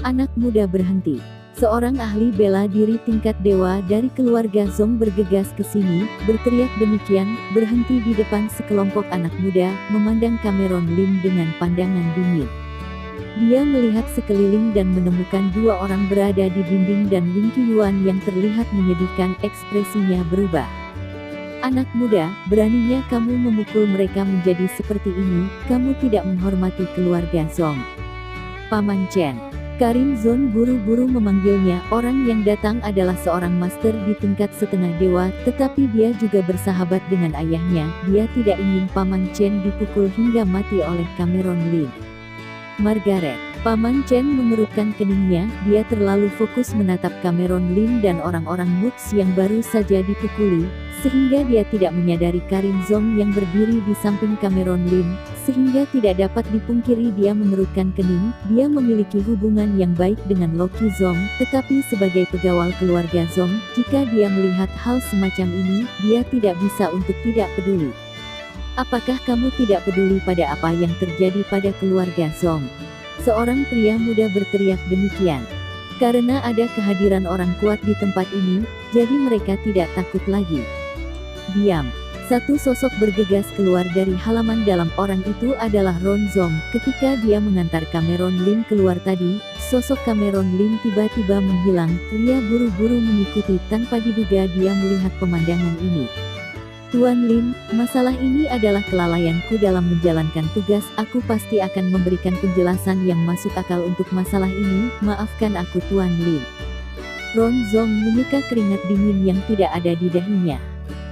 Anak muda berhenti. Seorang ahli bela diri tingkat dewa dari keluarga Zong bergegas ke sini, berteriak demikian, berhenti di depan sekelompok anak muda, memandang Cameron Lim dengan pandangan dingin. Dia melihat sekeliling dan menemukan dua orang berada di dinding dan Wing Qiyuan yang terlihat menyedihkan, ekspresinya berubah. Anak muda, beraninya kamu memukul mereka menjadi seperti ini, kamu tidak menghormati keluarga Zong. Paman Chen. Karin Zon buru-buru memanggilnya. Orang yang datang adalah seorang master di tingkat setengah dewa, tetapi dia juga bersahabat dengan ayahnya. Dia tidak ingin Paman Chen dipukul hingga mati oleh Cameron Lim. Margaret. Paman Chen mengerutkan keningnya, dia terlalu fokus menatap Cameron Lim dan orang-orang Muts yang baru saja dipukuli, sehingga dia tidak menyadari Karin Zong yang berdiri di samping Cameron Lim, sehingga tidak dapat dipungkiri dia mengerutkan kening. Dia memiliki hubungan yang baik dengan Loki Zong, tetapi sebagai pegawai keluarga Zong, jika dia melihat hal semacam ini, dia tidak bisa untuk tidak peduli. Apakah kamu tidak peduli pada apa yang terjadi pada keluarga Zong? Seorang pria muda berteriak demikian. Karena ada kehadiran orang kuat di tempat ini, jadi mereka tidak takut lagi. Diam. Satu sosok bergegas keluar dari halaman dalam. Orang itu adalah Ron Zong. Ketika dia mengantar Cameron Lim keluar tadi, sosok Cameron Lim tiba-tiba menghilang. Pria buru-buru mengikuti tanpa diduga dia melihat pemandangan ini. Tuan Lin, masalah ini adalah kelalaianku dalam menjalankan tugas. Aku pasti akan memberikan penjelasan yang masuk akal untuk masalah ini. Maafkan aku Tuan Lin. Ron Zong menyeka keringat dingin yang tidak ada di dahinya.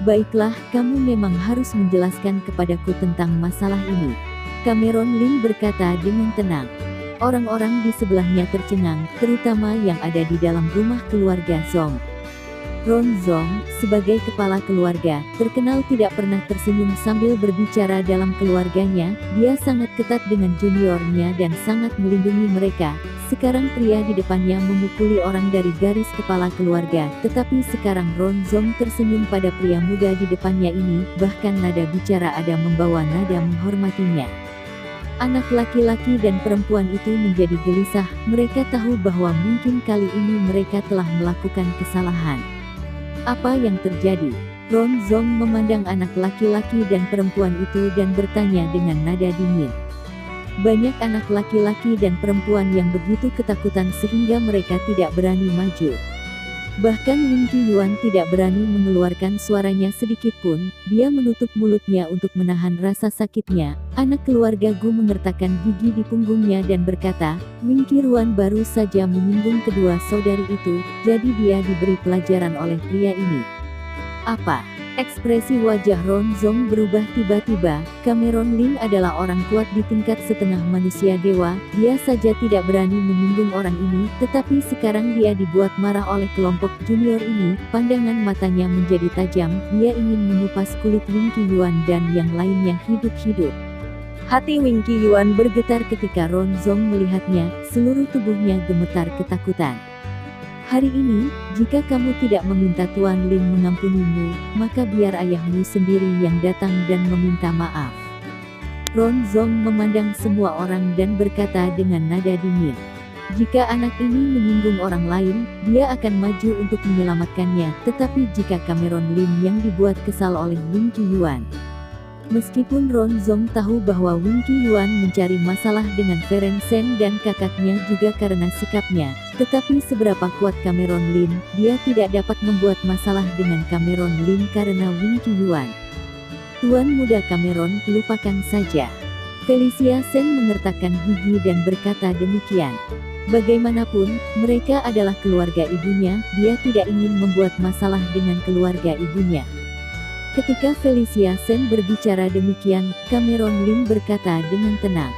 Baiklah, kamu memang harus menjelaskan kepadaku tentang masalah ini. Cameron Lim berkata dengan tenang. Orang-orang di sebelahnya tercengang, terutama yang ada di dalam rumah keluarga Zong. Ron Zong, sebagai kepala keluarga, terkenal tidak pernah tersenyum sambil berbicara dalam keluarganya. Dia sangat ketat dengan juniornya dan sangat melindungi mereka. Sekarang pria di depannya memukuli orang dari garis kepala keluarga, tetapi sekarang Ron Zong tersenyum pada pria muda di depannya ini, bahkan nada bicara ada membawa nada menghormatinya. Anak laki-laki dan perempuan itu menjadi gelisah. Mereka tahu bahwa mungkin kali ini mereka telah melakukan kesalahan. Apa yang terjadi? Ron Zong memandang anak laki-laki dan perempuan itu dan bertanya dengan nada dingin. Banyak anak laki-laki dan perempuan yang begitu ketakutan sehingga mereka tidak berani maju. Bahkan Wing Qiyuan tidak berani mengeluarkan suaranya sedikit pun. Dia menutup mulutnya untuk menahan rasa sakitnya. Anak keluarga Gu mengertakkan gigi di punggungnya dan berkata, Wing Qiyuan baru saja menyinggung kedua saudari itu, jadi dia diberi pelajaran oleh pria ini. Apa? Ekspresi wajah Ron Zong berubah tiba-tiba. Cameron Lim adalah orang kuat di tingkat setengah manusia dewa. Dia saja tidak berani menyinggung orang ini, tetapi sekarang dia dibuat marah oleh kelompok junior ini. Pandangan matanya menjadi tajam. Dia ingin mengupas kulit Wing Qiyuan dan yang lainnya hidup-hidup. Hati Wing Qiyuan bergetar ketika Ron Zong melihatnya. Seluruh tubuhnya gemetar ketakutan. Hari ini, jika kamu tidak meminta Tuan Lin mengampunimu, maka biar ayahmu sendiri yang datang dan meminta maaf. Ron Zong memandang semua orang dan berkata dengan nada dingin. Jika anak ini menyinggung orang lain, dia akan maju untuk menyelamatkannya, tetapi jika Cameron Lim yang dibuat kesal oleh Wing Qiyuan. Meskipun Ron Zong tahu bahwa Wing Qiyuan mencari masalah dengan Feren Sen dan kakaknya juga karena sikapnya, tetapi seberapa kuat Cameron Lim, dia tidak dapat membuat masalah dengan Cameron Lim karena Wing Qiyuan. Tuan muda Cameron, lupakan saja. Felicia Sen mengertakkan gigi dan berkata demikian. Bagaimanapun, mereka adalah keluarga ibunya, dia tidak ingin membuat masalah dengan keluarga ibunya. Ketika Felicia Sen berbicara demikian, Cameron Lim berkata dengan tenang.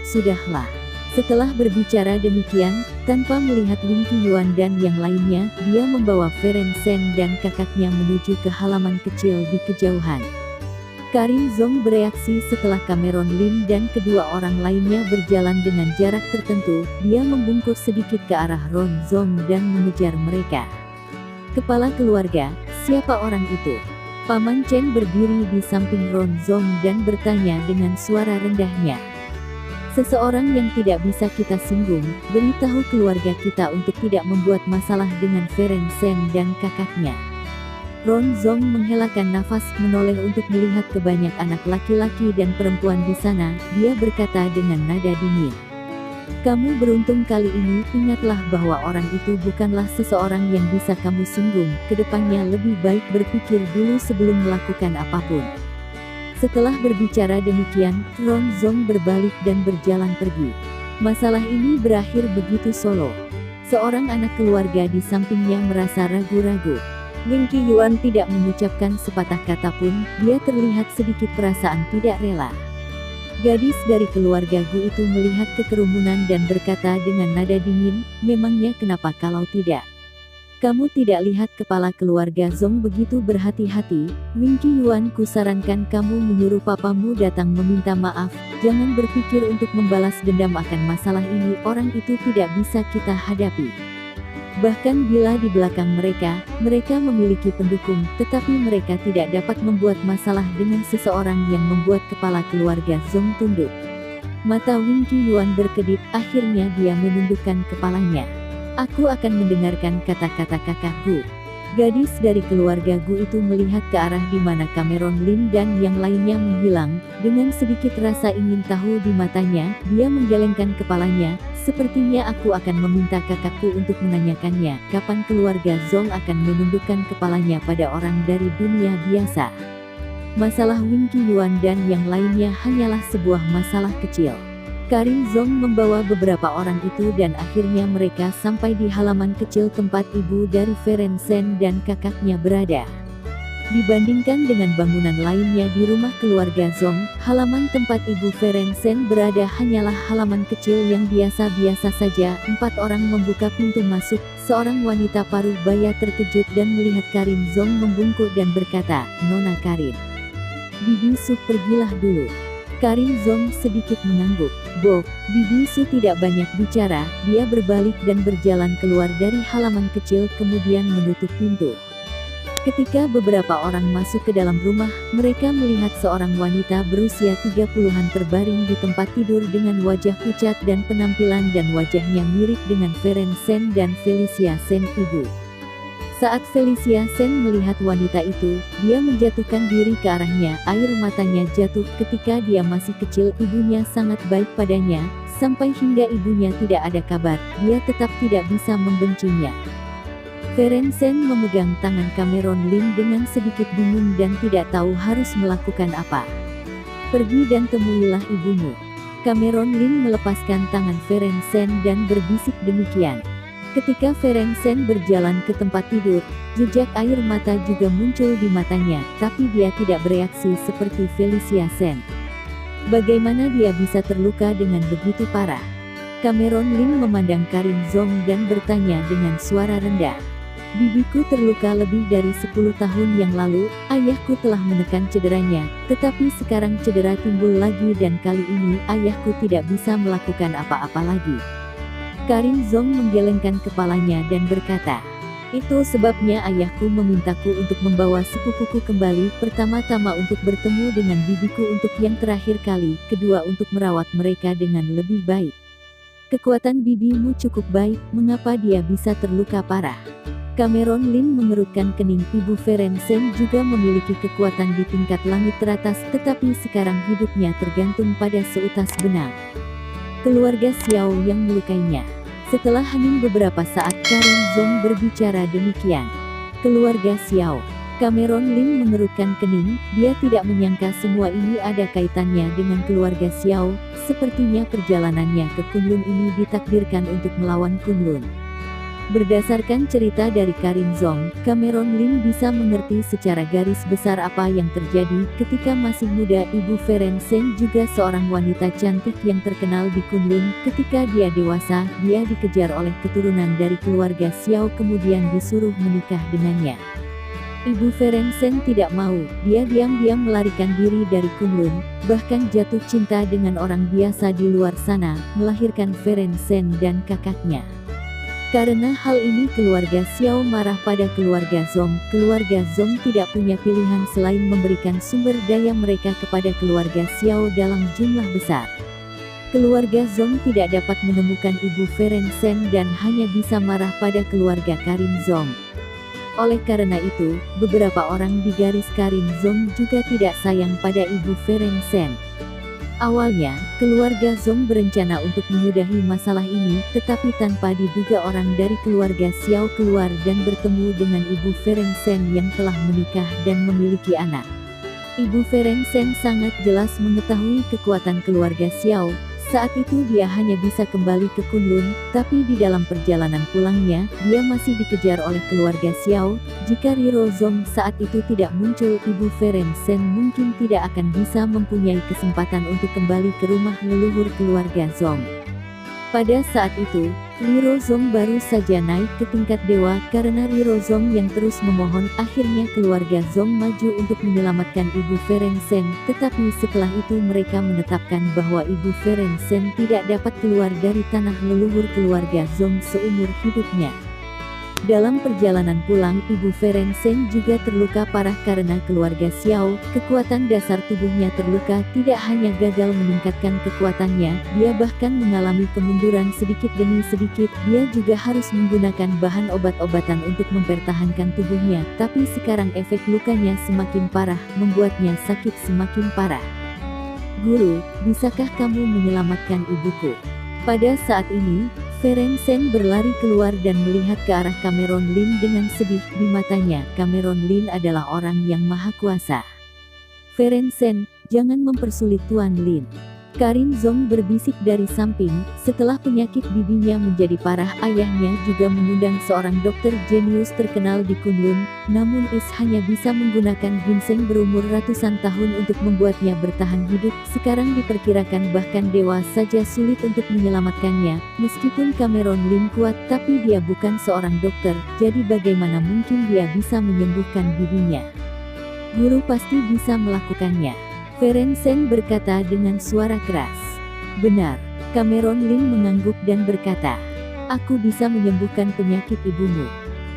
Sudahlah. Setelah berbicara demikian, tanpa melihat Wing Qiyuan dan yang lainnya, dia membawa Feren Sen dan kakaknya menuju ke halaman kecil di kejauhan. Karin Zong bereaksi setelah Cameron Lim dan kedua orang lainnya berjalan dengan jarak tertentu. Dia membungkuk sedikit ke arah Ron Zong dan mengejar mereka. Kepala keluarga, siapa orang itu? Paman Chen berdiri di samping Ron Zong dan bertanya dengan suara rendahnya. Seseorang yang tidak bisa kita singgung, beritahu keluarga kita untuk tidak membuat masalah dengan Feren Sen dan kakaknya. Ron Zong menghelakan nafas, menoleh untuk melihat ke banyak anak laki-laki dan perempuan di sana. Dia berkata dengan nada dingin, "Kamu beruntung kali ini, ingatlah bahwa orang itu bukanlah seseorang yang bisa kamu singgung. Kedepannya lebih baik berpikir dulu sebelum melakukan apapun." Setelah berbicara demikian, Ron Zong berbalik dan berjalan pergi. Masalah ini berakhir begitu solo. Seorang anak keluarga di sampingnya merasa ragu-ragu. Wing Qiyuan tidak mengucapkan sepatah kata pun, dia terlihat sedikit perasaan tidak rela. Gadis dari keluarga Gu itu melihat kekerumunan dan berkata dengan nada dingin, "Memangnya kenapa kalau tidak? Kamu tidak lihat kepala keluarga Zong begitu berhati-hati? Wing Qiyuan, kusarankan kamu menyuruh papamu datang meminta maaf. Jangan berpikir untuk membalas dendam akan masalah ini, orang itu tidak bisa kita hadapi. Bahkan bila di belakang mereka memiliki pendukung, tetapi mereka tidak dapat membuat masalah dengan seseorang yang membuat kepala keluarga Zong tunduk." Mata Wing Qiyuan berkedip, akhirnya dia menundukkan kepalanya. "Aku akan mendengarkan kata-kata kakakku." Gadis dari keluarga Gu itu melihat ke arah di mana Cameron Lin dan yang lainnya menghilang. Dengan sedikit rasa ingin tahu di matanya, dia menggelengkan kepalanya. "Sepertinya aku akan meminta kakakku untuk menanyakannya, kapan keluarga Zong akan menundukkan kepalanya pada orang dari dunia biasa." Masalah Wing Qiyuan dan yang lainnya hanyalah sebuah masalah kecil. Karin Zong membawa beberapa orang itu dan akhirnya mereka sampai di halaman kecil tempat ibu dari Feren Sen dan kakaknya berada. Dibandingkan dengan bangunan lainnya di rumah keluarga Zong, halaman tempat ibu Feren Sen berada hanyalah halaman kecil yang biasa-biasa saja. 4 orang membuka pintu masuk. Seorang wanita paruh baya terkejut dan melihat Karin Zong membungkuk dan berkata, "Nona Karin, Bibi Su pergilah dulu." Karin Zong sedikit mengangguk. "Bo, Bibi Su tidak banyak bicara." Dia berbalik dan berjalan keluar dari halaman kecil kemudian menutup pintu. Ketika beberapa orang masuk ke dalam rumah, mereka melihat seorang wanita berusia 30-an terbaring di tempat tidur dengan wajah pucat dan penampilan dan wajahnya mirip dengan Feren Sen dan Felicia Sen ibu. Saat Felicia Sen melihat wanita itu, dia menjatuhkan diri ke arahnya, air matanya jatuh. Ketika dia masih kecil ibunya sangat baik padanya, sampai hingga ibunya tidak ada kabar, dia tetap tidak bisa membencinya. Feren Sen memegang tangan Cameron Lin dengan sedikit bingung dan tidak tahu harus melakukan apa. "Pergi dan temuilah ibumu." Cameron Lin melepaskan tangan Feren Sen dan berbisik demikian. Ketika Feren Sen berjalan ke tempat tidur, jejak air mata juga muncul di matanya, tapi dia tidak bereaksi seperti Felicia Sen. Bagaimana dia bisa terluka dengan begitu parah? Cameron Lin memandang Karin Zong dan bertanya dengan suara rendah, "Bibiku terluka lebih dari 10 tahun yang lalu, ayahku telah menekan cederanya, tetapi sekarang cedera timbul lagi dan kali ini ayahku tidak bisa melakukan apa-apa lagi." Karin Zong menggelengkan kepalanya dan berkata, "Itu sebabnya ayahku memintaku untuk membawa sepupuku kembali, pertama-tama untuk bertemu dengan bibiku untuk yang terakhir kali, kedua untuk merawat mereka dengan lebih baik. Kekuatan bibimu cukup baik, mengapa dia bisa terluka parah?" Cameron Lin mengerutkan kening. Ibu Feren Sen juga memiliki kekuatan di tingkat langit teratas, tetapi sekarang hidupnya tergantung pada seutas benang keluarga Xiao yang melukainya. Setelah hening beberapa saat, Karin Zong berbicara demikian. "Keluarga Xiao." Cameron Lin mengerutkan kening, dia tidak menyangka semua ini ada kaitannya dengan keluarga Xiao. Sepertinya perjalanannya ke Kunlun ini ditakdirkan untuk melawan Kunlun. Berdasarkan cerita dari Karin Zong, Cameron Lin bisa mengerti secara garis besar apa yang terjadi. Ketika masih muda, ibu Feren Sen juga seorang wanita cantik yang terkenal di Kunlun. Ketika dia dewasa, dia dikejar oleh keturunan dari keluarga Xiao kemudian disuruh menikah dengannya. Ibu Feren Sen tidak mau, dia diam-diam melarikan diri dari Kunlun, bahkan jatuh cinta dengan orang biasa di luar sana, melahirkan Feren Sen dan kakaknya. Karena hal ini keluarga Xiao marah pada keluarga Zong. Keluarga Zong tidak punya pilihan selain memberikan sumber daya mereka kepada keluarga Xiao dalam jumlah besar. Keluarga Zong tidak dapat menemukan Ibu Ferenczen dan hanya bisa marah pada keluarga Karin Zong. Oleh karena itu, beberapa orang di garis Karin Zong juga tidak sayang pada Ibu Ferenczen. Awalnya, keluarga Zong berencana untuk menyudahi masalah ini, tetapi tanpa diduga orang dari keluarga Xiao keluar dan bertemu dengan Ibu Ferenczen yang telah menikah dan memiliki anak. Ibu Ferenczen sangat jelas mengetahui kekuatan keluarga Xiao. Saat itu dia hanya bisa kembali ke Kunlun, tapi di dalam perjalanan pulangnya, dia masih dikejar oleh keluarga Xiao. Jika Riro Zong saat itu tidak muncul, Ibu Ferenczen mungkin tidak akan bisa mempunyai kesempatan untuk kembali ke rumah leluhur keluarga Zong. Pada saat itu, Riro Zong baru saja naik ke tingkat dewa. Karena Riro Zong yang terus memohon, akhirnya keluarga Zong maju untuk menyelamatkan Ibu Ferenczen. Tetapi setelah itu mereka menetapkan bahwa Ibu Ferenczen tidak dapat keluar dari tanah leluhur keluarga Zong seumur hidupnya. Dalam perjalanan pulang, Ibu Ferenczen juga terluka parah karena keluarga Xiao. Kekuatan dasar tubuhnya terluka, tidak hanya gagal meningkatkan kekuatannya, dia bahkan mengalami kemunduran sedikit demi sedikit. Dia juga harus menggunakan bahan obat-obatan untuk mempertahankan tubuhnya, tapi sekarang efek lukanya semakin parah, membuatnya sakit semakin parah. "Guru, bisakah kamu menyelamatkan ibuku?" Pada saat ini, Ferenczen berlari keluar dan melihat ke arah Cameron Lin dengan sedih. Di matanya, Cameron Lin adalah orang yang maha kuasa. "Ferenczen, jangan mempersulit Tuan Lin." Karin Zong berbisik dari samping. Setelah penyakit bibinya menjadi parah, ayahnya juga mengundang seorang dokter jenius terkenal di Kunlun. Namun Is hanya bisa menggunakan ginseng berumur ratusan tahun untuk membuatnya bertahan hidup. Sekarang diperkirakan bahkan dewa saja sulit untuk menyelamatkannya. Meskipun Cameron Lin kuat, tapi dia bukan seorang dokter, jadi bagaimana mungkin dia bisa menyembuhkan bibinya? "Guru pasti bisa melakukannya," Ferenczen berkata dengan suara keras. "Benar." Cameron Lin mengangguk dan berkata, "Aku bisa menyembuhkan penyakit ibumu."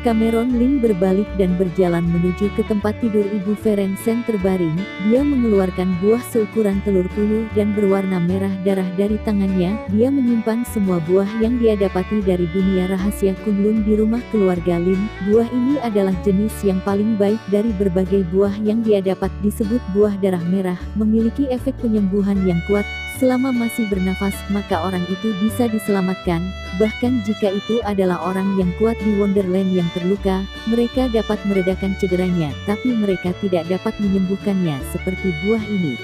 Cameron Lin berbalik dan berjalan menuju ke tempat tidur Ibu Ferenczen terbaring. Dia mengeluarkan buah seukuran telur puyuh dan berwarna merah darah dari tangannya. Dia menyimpan semua buah yang dia dapati dari dunia rahasia Kunlun di rumah keluarga Lin. Buah ini adalah jenis yang paling baik dari berbagai buah yang dia dapat, disebut buah darah merah, memiliki efek penyembuhan yang kuat. Selama masih bernafas, maka orang itu bisa diselamatkan. Bahkan jika itu adalah orang yang kuat di Wonderland yang terluka, mereka dapat meredakan cederanya, tapi mereka tidak dapat menyembuhkannya seperti buah ini.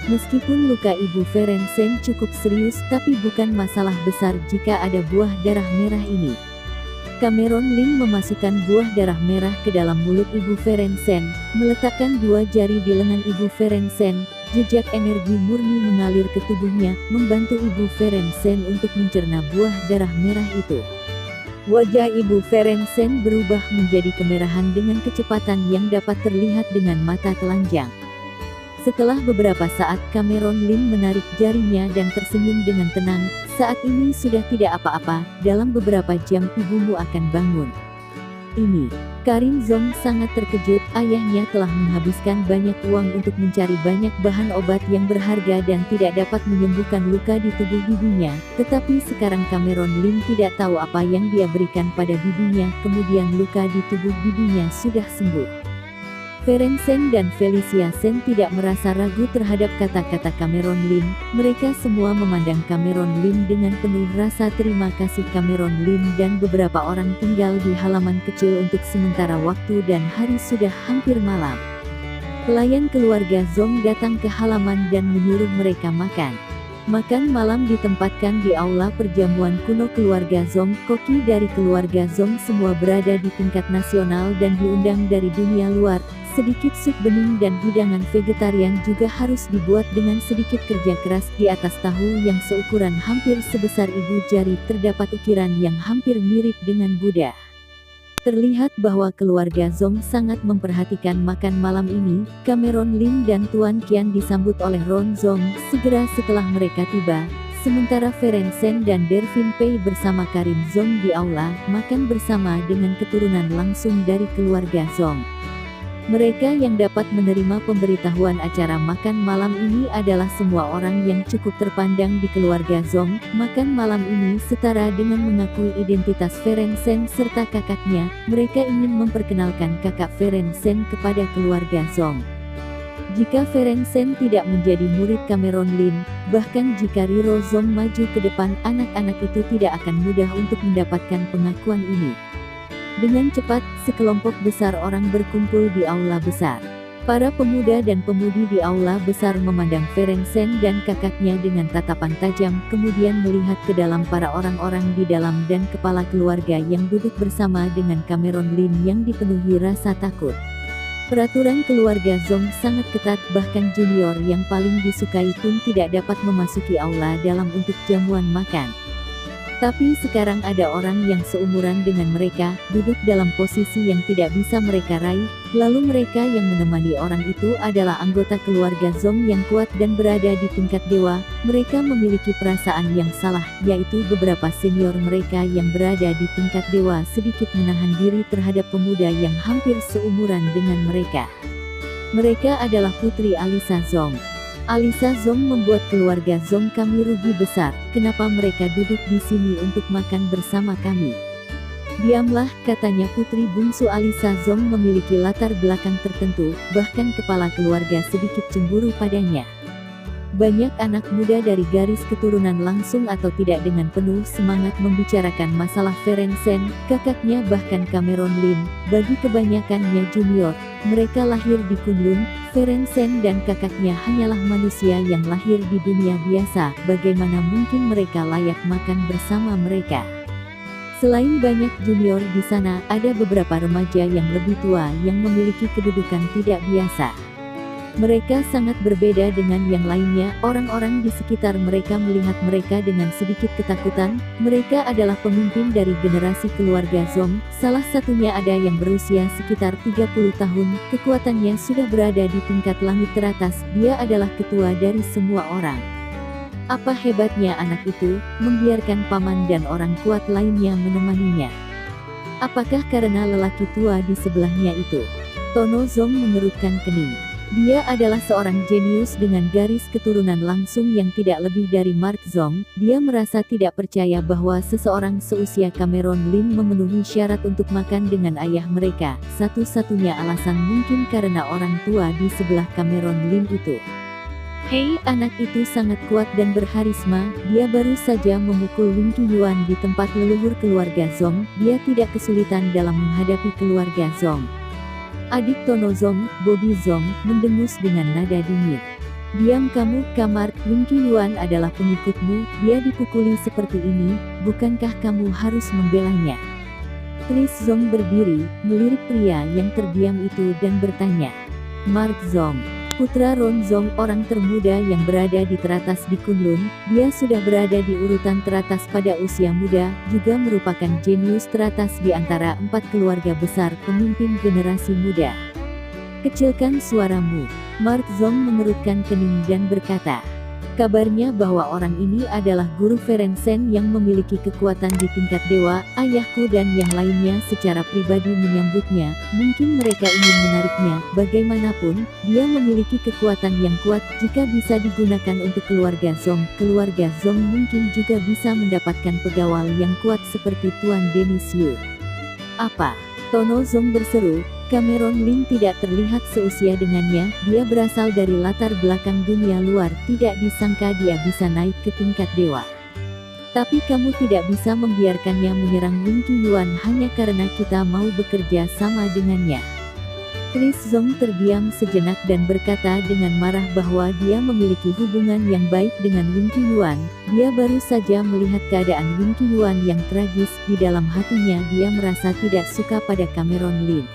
Meskipun luka Ibu Ferenczen cukup serius, tapi bukan masalah besar jika ada buah darah merah ini. Cameron Lin memasukkan buah darah merah ke dalam mulut Ibu Ferenczen, meletakkan 2 jari di lengan Ibu Ferenczen. Jejak energi murni mengalir ke tubuhnya, membantu Ibu Ferenczen untuk mencerna buah darah merah itu. Wajah Ibu Ferenczen berubah menjadi kemerahan dengan kecepatan yang dapat terlihat dengan mata telanjang. Setelah beberapa saat, Cameron Lin menarik jarinya dan tersenyum dengan tenang. "Saat ini sudah tidak apa-apa, dalam beberapa jam ibumu akan bangun." Ini, Karin Zong sangat terkejut. Ayahnya telah menghabiskan banyak uang untuk mencari banyak bahan obat yang berharga dan tidak dapat menyembuhkan luka di tubuh bibinya. Tetapi sekarang Cameron Lin tidak tahu apa yang dia berikan pada bibinya, kemudian luka di tubuh bibinya sudah sembuh. Ferenczen dan Felicia Shen tidak merasa ragu terhadap kata-kata Cameron Lin. Mereka semua memandang Cameron Lin dengan penuh rasa terima kasih. Cameron Lin dan beberapa orang tinggal di halaman kecil untuk sementara waktu dan hari sudah hampir malam. Pelayan keluarga Zong datang ke halaman dan menyuruh mereka makan. Makan malam ditempatkan di aula perjamuan kuno keluarga Zong. Koki dari keluarga Zong semua berada di tingkat nasional dan diundang dari dunia luar. Sedikit sup bening dan hidangan vegetarian juga harus dibuat dengan sedikit kerja keras. Di atas tahu yang seukuran hampir sebesar ibu jari terdapat ukiran yang hampir mirip dengan Buddha. Terlihat bahwa keluarga Zong sangat memperhatikan makan malam ini. Cameron Lin dan Tuan Qian disambut oleh Ron Zong segera setelah mereka tiba. Sementara Ferenczen dan Dervin Pei bersama Karin Zong di aula, makan bersama dengan keturunan langsung dari keluarga Zong. Mereka yang dapat menerima pemberitahuan acara makan malam ini adalah semua orang yang cukup terpandang di keluarga Zong. Makan malam ini setara dengan mengakui identitas Ferenczen serta kakaknya. Mereka ingin memperkenalkan kakak Ferenczen kepada keluarga Zong. Jika Ferenczen tidak menjadi murid Cameron Lin, bahkan jika Riro Zong maju ke depan, anak-anak itu tidak akan mudah untuk mendapatkan pengakuan ini. Dengan cepat, sekelompok besar orang berkumpul di aula besar. Para pemuda dan pemudi di aula besar memandang Ferenczen dan kakaknya dengan tatapan tajam, kemudian melihat ke dalam para orang-orang di dalam dan kepala keluarga yang duduk bersama dengan Cameron Lin yang dipenuhi rasa takut. Peraturan keluarga Zong sangat ketat, bahkan junior yang paling disukai pun tidak dapat memasuki aula dalam untuk jamuan makan. Tapi sekarang ada orang yang seumuran dengan mereka, duduk dalam posisi yang tidak bisa mereka raih, lalu mereka yang menemani orang itu adalah anggota keluarga Zong yang kuat dan berada di tingkat dewa. Mereka memiliki perasaan yang salah, yaitu beberapa senior mereka yang berada di tingkat dewa sedikit menahan diri terhadap pemuda yang hampir seumuran dengan mereka. Mereka adalah putri Alisa Zong. Alisa Zong membuat keluarga Zong kami rugi besar. Kenapa mereka duduk di sini untuk makan bersama kami? Diamlah, katanya putri bungsu Alisa Zong memiliki latar belakang tertentu, bahkan kepala keluarga sedikit cemburu padanya. Banyak anak muda dari garis keturunan langsung atau tidak dengan penuh semangat membicarakan masalah Ferenczen, kakaknya bahkan Cameron Lin. Bagi kebanyakannya junior, mereka lahir di Kunlun. Ferenczen dan kakaknya hanyalah manusia yang lahir di dunia biasa. Bagaimana mungkin mereka layak makan bersama mereka? Selain banyak junior di sana, ada beberapa remaja yang lebih tua yang memiliki kedudukan tidak biasa. Mereka sangat berbeda dengan yang lainnya. Orang-orang di sekitar mereka melihat mereka dengan sedikit ketakutan. Mereka adalah pemimpin dari generasi keluarga Zong. Salah satunya ada yang berusia sekitar 30 tahun. Kekuatannya sudah berada di tingkat langit teratas. Dia adalah ketua dari semua orang. Apa hebatnya anak itu, membiarkan paman dan orang kuat lainnya menemaninya. Apakah karena lelaki tua di sebelahnya itu? Tono Zong mengerutkan kening. Dia adalah seorang jenius dengan garis keturunan langsung yang tidak lebih dari Mark Zong. Dia merasa tidak percaya bahwa seseorang seusia Cameron Lin memenuhi syarat untuk makan dengan ayah mereka. Satu-satunya alasan mungkin karena orang tua di sebelah Cameron Lin itu. Hei, anak itu sangat kuat dan berharisma. Dia baru saja memukul Wing Qiyuan di tempat leluhur keluarga Zong. Dia tidak kesulitan dalam menghadapi keluarga Zong. Adik Tono Zong, Bobby Zong, mendengus dengan nada dingin. Diam kamu, Kamar. Wing Qiyuan adalah pengikutmu. Dia dipukuli seperti ini, bukankah kamu harus membelanya? Chris Zong berdiri, melirik pria yang terdiam itu dan bertanya. Mark Zong, putra Ron Zong, orang termuda yang berada di teratas di Kunlun. Dia sudah berada di urutan teratas pada usia muda, juga merupakan jenius teratas di antara 4 keluarga besar pemimpin generasi muda. Kecilkan suaramu. Mark Zong mengerutkan kening dan berkata. Kabarnya bahwa orang ini adalah guru Ferenczen yang memiliki kekuatan di tingkat dewa. Ayahku dan yang lainnya secara pribadi menyambutnya. Mungkin mereka ingin menariknya. Bagaimanapun, dia memiliki kekuatan yang kuat. Jika bisa digunakan untuk keluarga Zong, keluarga Zong mungkin juga bisa mendapatkan pegawai yang kuat seperti Tuan Denis Yu. Apa? Tono Zong berseru. Cameron Lin tidak terlihat seusia dengannya. Dia berasal dari latar belakang dunia luar. Tidak disangka dia bisa naik ke tingkat dewa. Tapi kamu tidak bisa membiarkannya menyerang Wing Qiyuan hanya karena kita mau bekerja sama dengannya. Chris Zong terdiam sejenak dan berkata dengan marah bahwa dia memiliki hubungan yang baik dengan Wing Qiyuan. Dia baru saja melihat keadaan Wing Qiyuan yang tragis. Di dalam hatinya dia merasa tidak suka pada Cameron Lin.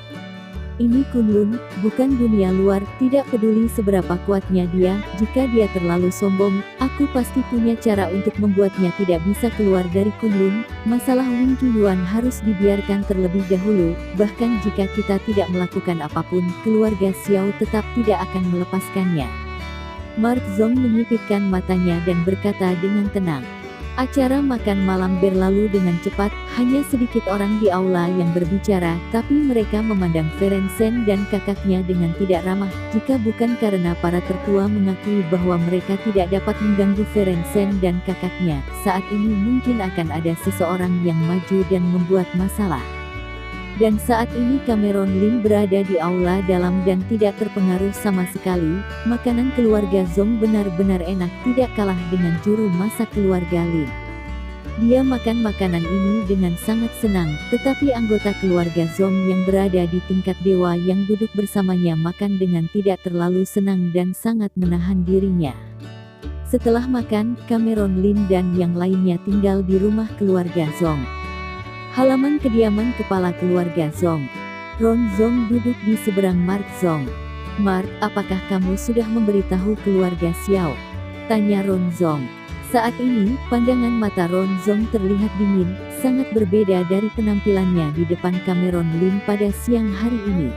Ini Kunlun, bukan dunia luar. Tidak peduli seberapa kuatnya dia, jika dia terlalu sombong, aku pasti punya cara untuk membuatnya tidak bisa keluar dari Kunlun. Masalah Wing Qiyuan harus dibiarkan terlebih dahulu. Bahkan jika kita tidak melakukan apapun, keluarga Xiao tetap tidak akan melepaskannya. Mark Zong menyipitkan matanya dan berkata dengan tenang. Acara makan malam berlalu dengan cepat, hanya sedikit orang di aula yang berbicara, tapi mereka memandang Ferenczen dan kakaknya dengan tidak ramah, jika bukan karena para tertua mengakui bahwa mereka tidak dapat mengganggu Ferenczen dan kakaknya. Saat ini mungkin akan ada seseorang yang maju dan membuat masalah. Dan saat ini Cameron Lin berada di aula dalam dan tidak terpengaruh sama sekali. Makanan keluarga Zhong benar-benar enak, tidak kalah dengan juru masak keluarga Lin. Dia makan makanan ini dengan sangat senang, tetapi anggota keluarga Zhong yang berada di tingkat dewa yang duduk bersamanya makan dengan tidak terlalu senang dan sangat menahan dirinya. Setelah makan, Cameron Lin dan yang lainnya tinggal di rumah keluarga Zhong. Halaman kediaman kepala keluarga Zhong. Ron Zhong duduk di seberang Mark Zhong. "Mark, apakah kamu sudah memberitahu keluarga Xiao?" tanya Ron Zhong. Saat ini, pandangan mata Ron Zhong terlihat dingin, sangat berbeda dari penampilannya di depan Cameron Lin pada siang hari ini.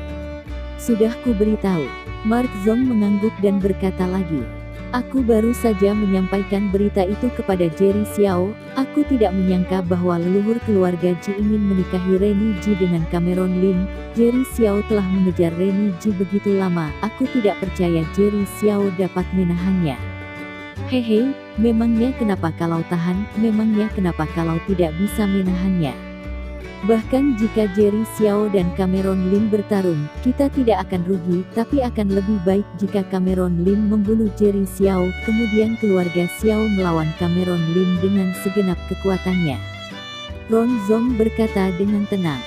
"Sudah ku beritahu." Mark Zhong mengangguk dan berkata lagi, "Aku baru saja menyampaikan berita itu kepada Jerry Xiao. Aku tidak menyangka bahwa leluhur keluarga Ji ingin menikahi Renny Ji dengan Cameron Lin. Jerry Xiao telah mengejar Renny Ji begitu lama. Aku tidak percaya Jerry Xiao dapat menahannya." "Hehe, memangnya kenapa kalau tahan, memangnya kenapa kalau tidak bisa menahannya? Bahkan jika Jerry Xiao dan Cameron Lin bertarung, kita tidak akan rugi, tapi akan lebih baik jika Cameron Lin membunuh Jerry Xiao, kemudian keluarga Xiao melawan Cameron Lin dengan segenap kekuatannya." Ron Zhong berkata dengan tenang.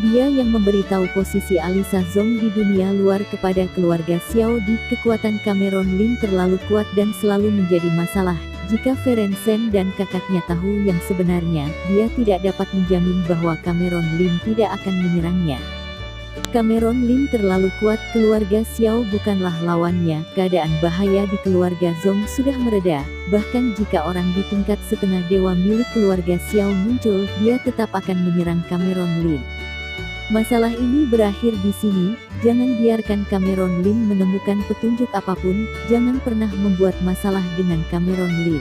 Dia yang memberitahu posisi Alyssa Zhong di dunia luar kepada keluarga Xiao di kekuatan Cameron Lin terlalu kuat dan selalu menjadi masalah. Jika Ferenczen dan kakaknya tahu yang sebenarnya, dia tidak dapat menjamin bahwa Cameron Lin tidak akan menyerangnya. Cameron Lin terlalu kuat, keluarga Xiao bukanlah lawannya. Keadaan bahaya di keluarga Zhong sudah mereda, bahkan jika orang di tingkat setengah dewa milik keluarga Xiao muncul, dia tetap akan menyerang Cameron Lin. Masalah ini berakhir di sini. Jangan biarkan Cameron Lin menemukan petunjuk apapun, jangan pernah membuat masalah dengan Cameron Lin.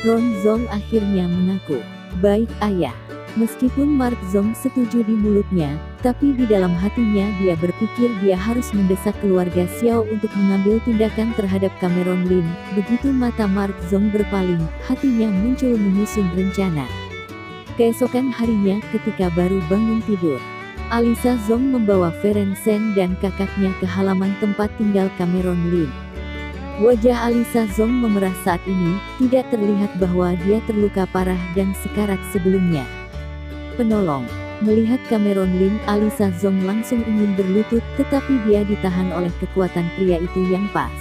Ron Zhong akhirnya mengaku, "Baik ayah." Meskipun Mark Zhong setuju di mulutnya, tapi di dalam hatinya dia berpikir dia harus mendesak keluarga Xiao untuk mengambil tindakan terhadap Cameron Lin. Begitu mata Mark Zhong berpaling, hatinya muncul menyusun rencana. Keesokan harinya ketika baru bangun tidur, Alyssa Zhong membawa Ferenczen dan kakaknya ke halaman tempat tinggal Cameron Lin. Wajah Alyssa Zhong memerah saat ini, tidak terlihat bahwa dia terluka parah dan sekarat sebelumnya. "Penolong." Melihat Cameron Lin, Alyssa Zhong langsung ingin berlutut, tetapi dia ditahan oleh kekuatan pria itu yang pas.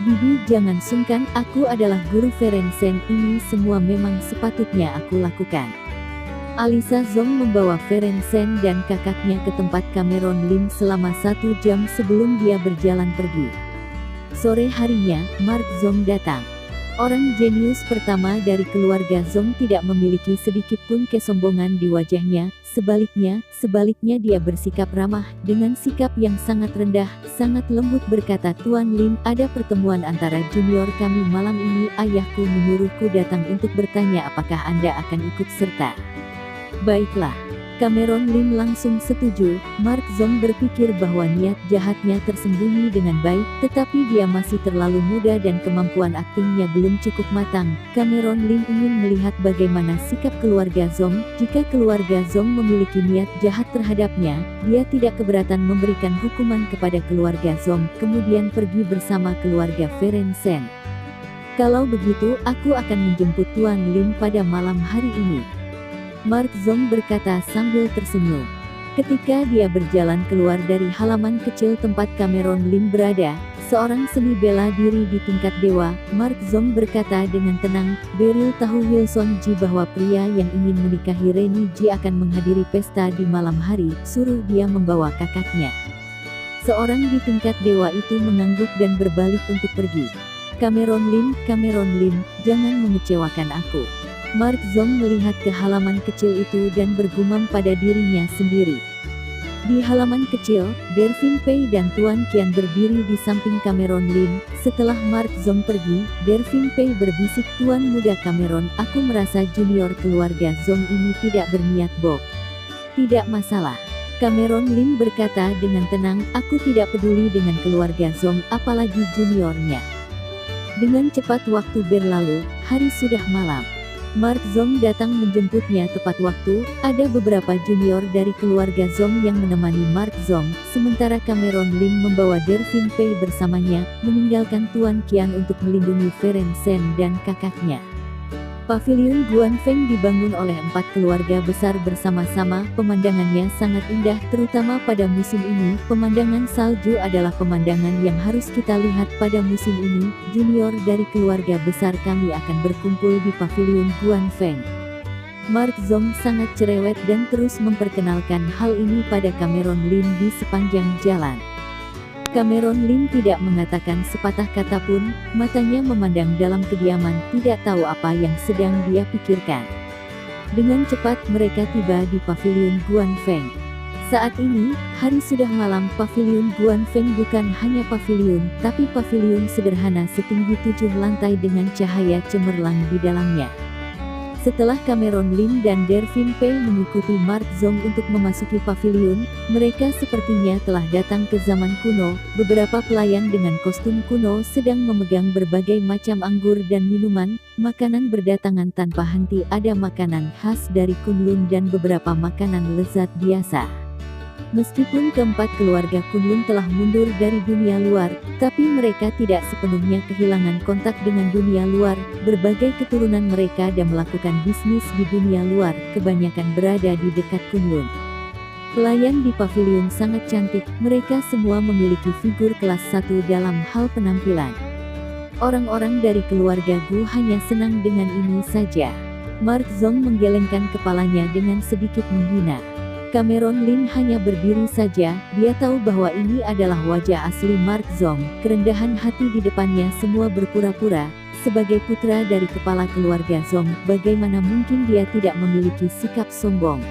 "Bibi, jangan sungkan, aku adalah guru Ferenczen, ini semua memang sepatutnya aku lakukan." Alyssa Zhong membawa Ferenczen dan kakaknya ke tempat Cameron Lin selama 1 jam sebelum dia berjalan pergi. Sore harinya, Mark Zhong datang. Orang jenius pertama dari keluarga Zhong tidak memiliki sedikit pun kesombongan di wajahnya, sebaliknya dia bersikap ramah, dengan sikap yang sangat rendah, sangat lembut berkata, "Tuan Lin, ada pertemuan antara junior kami malam ini, ayahku menyuruhku datang untuk bertanya apakah Anda akan ikut serta." "Baiklah." Cameron Lin langsung setuju. Mark Zhong berpikir bahwa niat jahatnya tersembunyi dengan baik, tetapi dia masih terlalu muda dan kemampuan aktingnya belum cukup matang. Cameron Lin ingin melihat bagaimana sikap keluarga Zhong. Jika keluarga Zhong memiliki niat jahat terhadapnya, dia tidak keberatan memberikan hukuman kepada keluarga Zhong, kemudian pergi bersama keluarga Ferenczen. "Kalau begitu, aku akan menjemput Tuan Lin pada malam hari ini," Mark Zhong berkata sambil tersenyum. Ketika dia berjalan keluar dari halaman kecil tempat Cameron Lin berada, seorang seni bela diri di tingkat dewa, Mark Zhong berkata dengan tenang, "Beryl tahu Wilson Ji bahwa pria yang ingin menikahi Renny Ji akan menghadiri pesta di malam hari, suruh dia membawa kakaknya." Seorang di tingkat dewa itu mengangguk dan berbalik untuk pergi. Cameron Lin, jangan mengecewakan aku." Mark Zhong melihat ke halaman kecil itu dan bergumam pada dirinya sendiri. Di halaman kecil, Dervin Pei dan Tuan Qian berdiri di samping Cameron Lin. Setelah Mark Zong pergi, Dervin Pei berbisik, "Tuan muda Cameron, aku merasa junior keluarga Zong ini tidak berniat bohong." "Tidak masalah," Cameron Lin berkata dengan tenang, "aku tidak peduli dengan keluarga Zong, apalagi juniornya." Dengan cepat waktu berlalu, hari sudah malam. Mark Zong datang menjemputnya tepat waktu. Ada beberapa junior dari keluarga Zong yang menemani Mark Zong, sementara Cameron Lin membawa Dervin Pei bersamanya, meninggalkan Tuan Qian untuk melindungi Feren Sen dan kakaknya. Paviliun Guanfeng dibangun oleh 4 keluarga besar bersama-sama. Pemandangannya sangat indah, terutama pada musim ini. Pemandangan salju adalah pemandangan yang harus kita lihat pada musim ini. Junior dari keluarga besar kami akan berkumpul di Paviliun Guanfeng. Mark Zong sangat cerewet dan terus memperkenalkan hal ini pada Cameron Lin di sepanjang jalan. Cameron Lin tidak mengatakan sepatah kata pun, matanya memandang dalam kediaman, tidak tahu apa yang sedang dia pikirkan. Dengan cepat mereka tiba di Paviliun Guanfeng. Saat ini, hari sudah malam. Paviliun Guanfeng bukan hanya paviliun, tapi paviliun sederhana setinggi 7 lantai dengan cahaya cemerlang di dalamnya. Setelah Cameron Lin dan Dervin Pei mengikuti Mark Zong untuk memasuki paviliun, mereka sepertinya telah datang ke zaman kuno. Beberapa pelayan dengan kostum kuno sedang memegang berbagai macam anggur dan minuman. Makanan berdatangan tanpa henti, ada makanan khas dari Kunlun dan beberapa makanan lezat biasa. Meskipun keempat keluarga Kunlun telah mundur dari dunia luar, tapi mereka tidak sepenuhnya kehilangan kontak dengan dunia luar. Berbagai keturunan mereka dan melakukan bisnis di dunia luar, kebanyakan berada di dekat Kunlun. Pelayan di paviliun sangat cantik, mereka semua memiliki figur kelas 1 dalam hal penampilan. Orang-orang dari keluarga Gu hanya senang dengan ini saja. Mark Zong menggelengkan kepalanya dengan sedikit menghina. Cameron Lin hanya berdiri saja, dia tahu bahwa ini adalah wajah asli Mark Zong. Kerendahan hati di depannya semua berpura-pura. Sebagai putra dari kepala keluarga Zong, bagaimana mungkin dia tidak memiliki sikap sombong?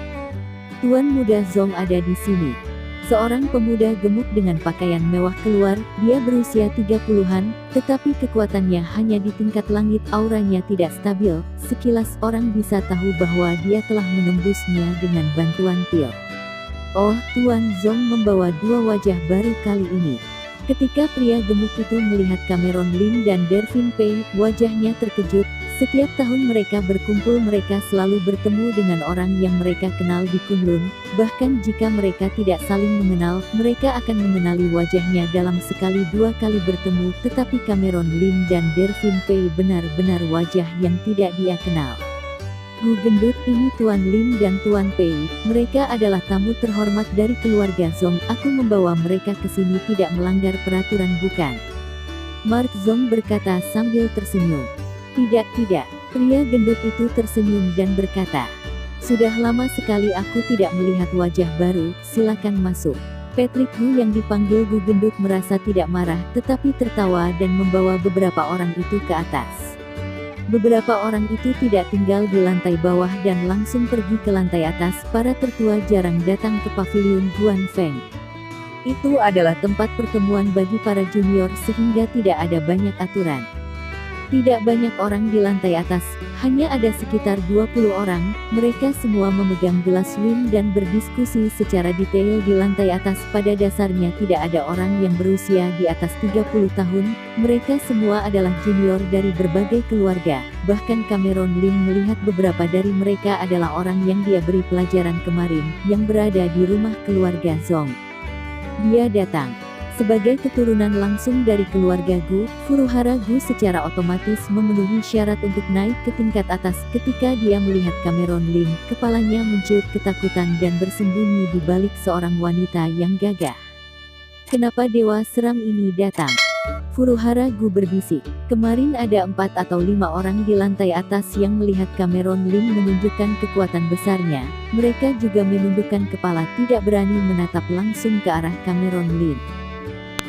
Tuan muda Zong ada di sini. Seorang pemuda gemuk dengan pakaian mewah keluar, dia berusia 30-an, tetapi kekuatannya hanya di tingkat langit, auranya tidak stabil. Sekilas orang bisa tahu bahwa dia telah menembusnya dengan bantuan pil. Oh, Tuan Zong membawa 2 wajah baru kali ini. Ketika pria gemuk itu melihat Cameron Lin dan Dervin Pei, wajahnya terkejut. Setiap tahun mereka berkumpul, mereka selalu bertemu dengan orang yang mereka kenal di Kunlun. Bahkan jika mereka tidak saling mengenal, mereka akan mengenali wajahnya dalam sekali 2 kali bertemu. Tetapi Cameron Lin dan Dervin Pei benar-benar wajah yang tidak dia kenal. Gu gendut, ini Tuan Lin dan Tuan Pei. Mereka adalah tamu terhormat dari keluarga Zong. Aku membawa mereka ke sini tidak melanggar peraturan, bukan? Mark Zong berkata sambil tersenyum. Tidak, pria gendut itu tersenyum dan berkata, "Sudah lama sekali aku tidak melihat wajah baru, silakan masuk." Patrick Gu yang dipanggil Gu gendut merasa tidak marah, tetapi tertawa dan membawa beberapa orang itu ke atas. Beberapa orang itu tidak tinggal di lantai bawah dan langsung pergi ke lantai atas. Para tertua jarang datang ke Paviliun Guanfeng. Itu adalah tempat pertemuan bagi para junior sehingga tidak ada banyak aturan. Tidak banyak orang di lantai atas, hanya ada sekitar 20 orang. Mereka semua memegang gelas wine dan berdiskusi secara detail di lantai atas. Pada dasarnya tidak ada orang yang berusia di atas 30 tahun. Mereka semua adalah junior dari berbagai keluarga. Bahkan Cameron Lin melihat beberapa dari mereka adalah orang yang dia beri pelajaran kemarin, yang berada di rumah keluarga Zong. Dia datang sebagai keturunan langsung dari keluarga Gu. Furuhara Gu secara otomatis memenuhi syarat untuk naik ke tingkat atas. Ketika dia melihat Cameron Lin, kepalanya menciut ketakutan dan bersembunyi di balik seorang wanita yang gagah. Kenapa dewa seram ini datang? Furuhara Gu berbisik. Kemarin ada 4 atau 5 orang di lantai atas yang melihat Cameron Lin menunjukkan kekuatan besarnya. Mereka juga menundukkan kepala, tidak berani menatap langsung ke arah Cameron Lin.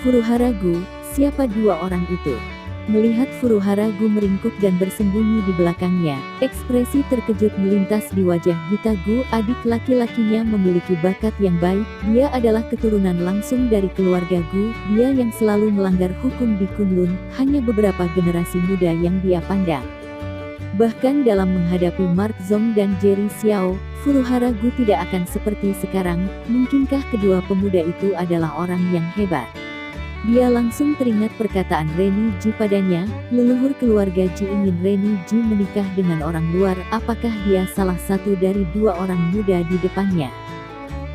Furuhara Gu, siapa 2 orang itu? Melihat Furuhara Gu meringkuk dan bersembunyi di belakangnya, ekspresi terkejut melintas di wajah Gita Gu. Adik laki-lakinya memiliki bakat yang baik, dia adalah keturunan langsung dari keluarga Gu, dia yang selalu melanggar hukum di Kunlun, hanya beberapa generasi muda yang dia pandang. Bahkan dalam menghadapi Mark Zong dan Jerry Xiao, Furuhara Gu tidak akan seperti sekarang. Mungkinkah kedua pemuda itu adalah orang yang hebat? Dia langsung teringat perkataan Reni Ji padanya, leluhur keluarga Ji ingin Reni Ji menikah dengan orang luar, apakah dia salah satu dari dua orang muda di depannya?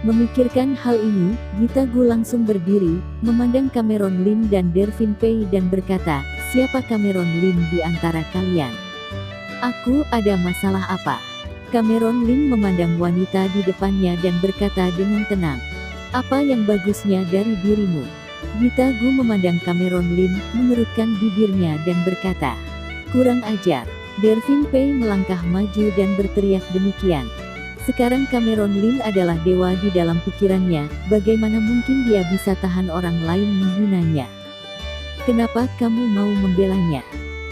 Memikirkan hal ini, Gita Gu langsung berdiri, memandang Cameron Lin dan Dervin Pei dan berkata, siapa Cameron Lin di antara kalian? Aku, ada masalah apa? Cameron Lin memandang wanita di depannya dan berkata dengan tenang, apa yang bagusnya dari dirimu? Gita Gu memandang Cameron Lin, mengerutkan bibirnya dan berkata, kurang ajar. Dervin Pei melangkah maju dan berteriak demikian. Sekarang Cameron Lin adalah dewa di dalam pikirannya, bagaimana mungkin dia bisa tahan orang lain menghinanya? Kenapa kamu mau membelanya?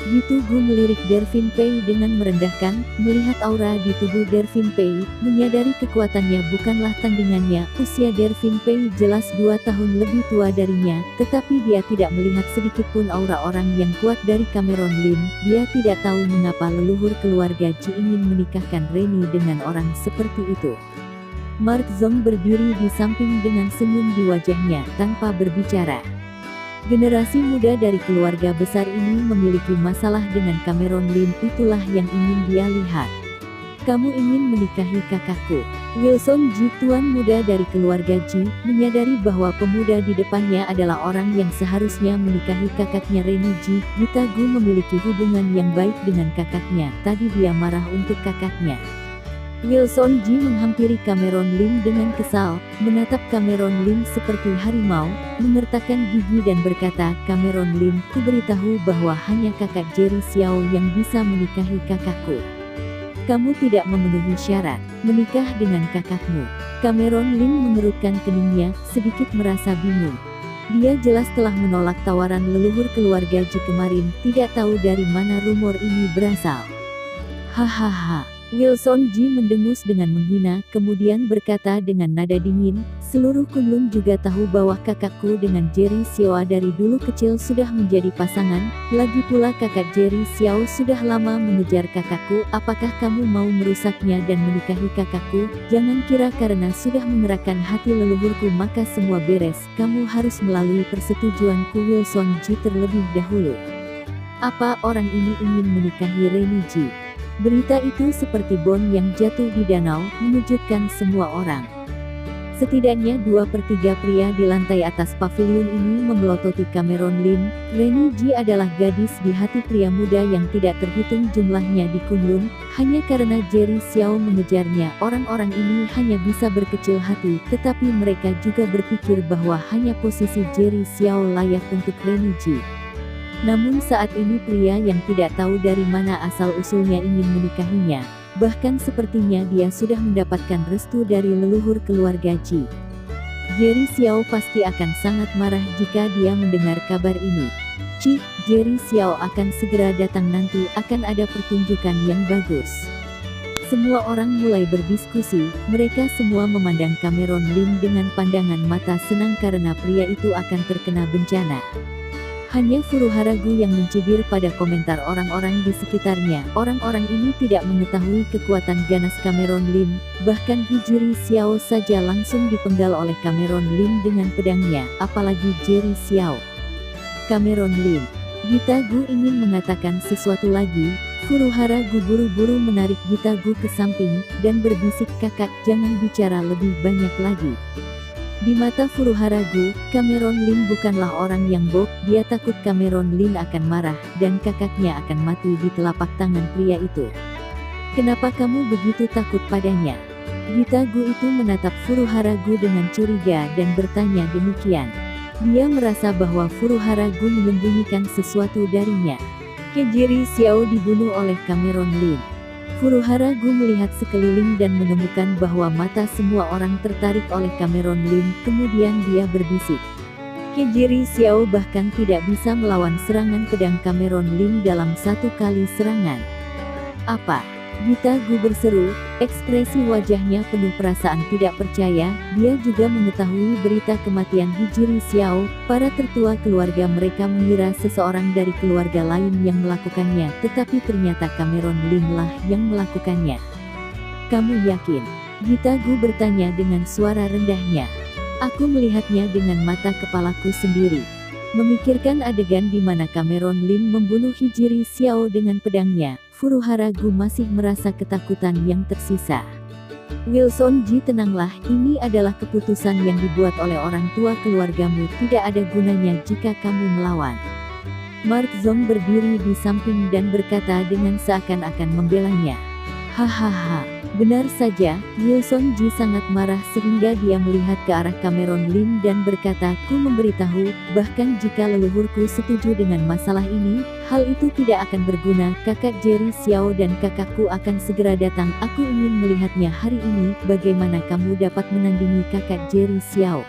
Gitu Gu melirik Dervin Pei dengan merendahkan, melihat aura di tubuh Dervin Pei, menyadari kekuatannya bukanlah tandingannya. Usia Dervin Pei jelas 2 tahun lebih tua darinya, tetapi dia tidak melihat sedikitpun aura orang yang kuat dari Cameron Lin. Dia tidak tahu mengapa leluhur keluarga Ji ingin menikahkan Reni dengan orang seperti itu. Mark Zong berdiri di samping dengan senyum di wajahnya, tanpa berbicara. Generasi muda dari keluarga besar ini memiliki masalah dengan Cameron Lin, itulah yang ingin dia lihat. Kamu ingin menikahi kakakku. Wilson Ji, tuan muda dari keluarga Ji, menyadari bahwa pemuda di depannya adalah orang yang seharusnya menikahi kakaknya Reni Ji. Gita Gu memiliki hubungan yang baik dengan kakaknya, tadi dia marah untuk kakaknya. Wilson Ji menghampiri Cameron Lin dengan kesal, menatap Cameron Lin seperti harimau, mengertakkan gigi dan berkata, Cameron Lin, ku beritahu bahwa hanya kakak Jerry Xiao yang bisa menikahi kakakku. Kamu tidak memenuhi syarat, menikah dengan kakakmu. Cameron Lin mengerutkan keningnya, sedikit merasa bingung. Dia jelas telah menolak tawaran leluhur keluarga Ji kemarin, tidak tahu dari mana rumor ini berasal. Hahaha. Wilson Ji mendengus dengan menghina, kemudian berkata dengan nada dingin, seluruh Kunlun juga tahu bahwa kakakku dengan Jerry Xiao dari dulu kecil sudah menjadi pasangan, lagi pula kakak Jerry Xiao sudah lama mengejar kakakku, apakah kamu mau merusaknya dan menikahi kakakku? Jangan kira karena sudah mengerahkan hati leluhurku maka semua beres, kamu harus melalui persetujuanku. Wilson Ji terlebih dahulu. Apa orang ini ingin menikahi Reni Ji? Berita itu seperti bom yang jatuh di danau, mengejutkan semua orang. Setidaknya 2/3 pria di lantai atas pavilion ini memelototi Cameron Lin. Reni Ji adalah gadis di hati pria muda yang tidak terhitung jumlahnya di Kunlun. Hanya karena Jerry Xiao mengejarnya, orang-orang ini hanya bisa berkecil hati, tetapi mereka juga berpikir bahwa hanya posisi Jerry Xiao layak untuk Reni Ji. Namun saat ini pria yang tidak tahu dari mana asal-usulnya ingin menikahinya. Bahkan sepertinya dia sudah mendapatkan restu dari leluhur keluarga Ji. Jerry Xiao pasti akan sangat marah jika dia mendengar kabar ini. Cih, Jerry Xiao akan segera datang nanti, akan ada pertunjukan yang bagus. Semua orang mulai berdiskusi, mereka semua memandang Cameron Lin dengan pandangan mata senang karena pria itu akan terkena bencana. Hanya Furuhara Gu yang mencibir pada komentar orang-orang di sekitarnya. Orang-orang ini tidak mengetahui kekuatan ganas Cameron Lin, bahkan Jerry Xiao saja langsung dipenggal oleh Cameron Lin dengan pedangnya, apalagi Jerry Xiao. Cameron Lin. Gita Gu ingin mengatakan sesuatu lagi, Furuhara Gu buru-buru menarik Gita Gu ke samping, dan berbisik, kakak, jangan bicara lebih banyak lagi. Di mata Furuhara Gu, Cameron Lin bukanlah orang yang bohong, dia takut Cameron Lin akan marah, dan kakaknya akan mati di telapak tangan pria itu. Kenapa kamu begitu takut padanya? Gita Gu itu menatap Furuhara Gu dengan curiga dan bertanya demikian. Dia merasa bahwa Furuhara Gu menyembunyikan sesuatu darinya. Jerry Xiao dibunuh oleh Cameron Lin. Furuhara Gu melihat sekeliling dan menemukan bahwa mata semua orang tertarik oleh Cameron Lin, kemudian dia berbisik. Jiri Xiao bahkan tidak bisa melawan serangan pedang Cameron Lim dalam satu kali serangan. Apa? Gita Gu berseru, ekspresi wajahnya penuh perasaan tidak percaya. Dia juga mengetahui berita kematian Jiri Xiao. Para tertua keluarga mereka mengira seseorang dari keluarga lain yang melakukannya, tetapi ternyata Cameron Lim lah yang melakukannya. Kamu yakin? Gita Gu bertanya dengan suara rendahnya. Aku melihatnya dengan mata kepalaku sendiri. Memikirkan adegan di mana Cameron Lim membunuh Jiri Xiao dengan pedangnya, Furuhara Gu masih merasa ketakutan yang tersisa. Wilson Ji, tenanglah, ini adalah keputusan yang dibuat oleh orang tua keluargamu, tidak ada gunanya jika kamu melawan. Mark Zong berdiri di samping dan berkata dengan seakan-akan membelanya. Hahaha, benar saja, Wilson Ji sangat marah sehingga dia melihat ke arah Cameron Lim dan berkata, ku memberitahu, bahkan jika leluhurku setuju dengan masalah ini, hal itu tidak akan berguna. Kakak Jiri Xiao dan kakakku akan segera datang, aku ingin melihatnya hari ini. Bagaimana kamu dapat menandingi kakak Jiri Xiao?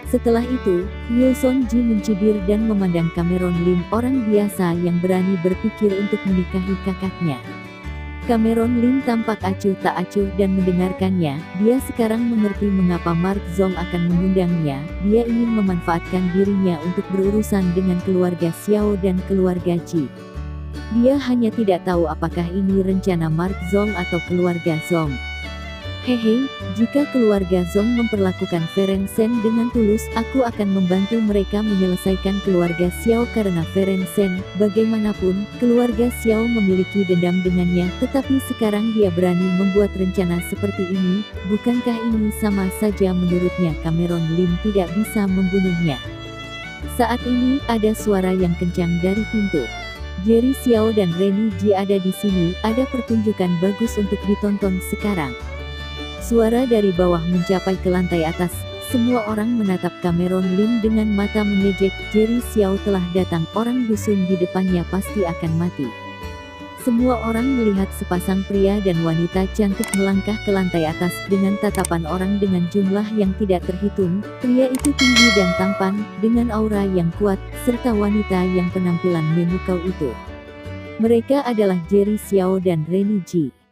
Setelah itu, Wilson Ji mencibir dan memandang Cameron Lim, orang biasa yang berani berpikir untuk menikahi kakaknya. Cameron Lim tampak acuh tak acuh dan mendengarkannya. Dia sekarang mengerti mengapa Mark Zong akan mengundangnya. Dia ingin memanfaatkan dirinya untuk berurusan dengan keluarga Xiao dan keluarga Ji. Dia hanya tidak tahu apakah ini rencana Mark Zong atau keluarga Zong. Hehe, jika keluarga Zong memperlakukan Feren Sen dengan tulus, aku akan membantu mereka menyelesaikan keluarga Xiao karena Feren Sen, bagaimanapun, keluarga Xiao memiliki dendam dengannya, tetapi sekarang dia berani membuat rencana seperti ini, bukankah ini sama saja menurutnya Cameron Lim tidak bisa membunuhnya. Saat ini, ada suara yang kencang dari pintu. Jiri Xiao dan Reni Ji ada di sini, ada pertunjukan bagus untuk ditonton sekarang. Suara dari bawah mencapai ke lantai atas, semua orang menatap Cameron Lim dengan mata mengejek. Jiri Xiao telah datang, orang dusun di depannya pasti akan mati. Semua orang melihat sepasang pria dan wanita cantik melangkah ke lantai atas dengan tatapan orang dengan jumlah yang tidak terhitung. Pria itu tinggi dan tampan, dengan aura yang kuat, serta wanita yang penampilan memukau itu. Mereka adalah Jiri Xiao dan Reni Ji.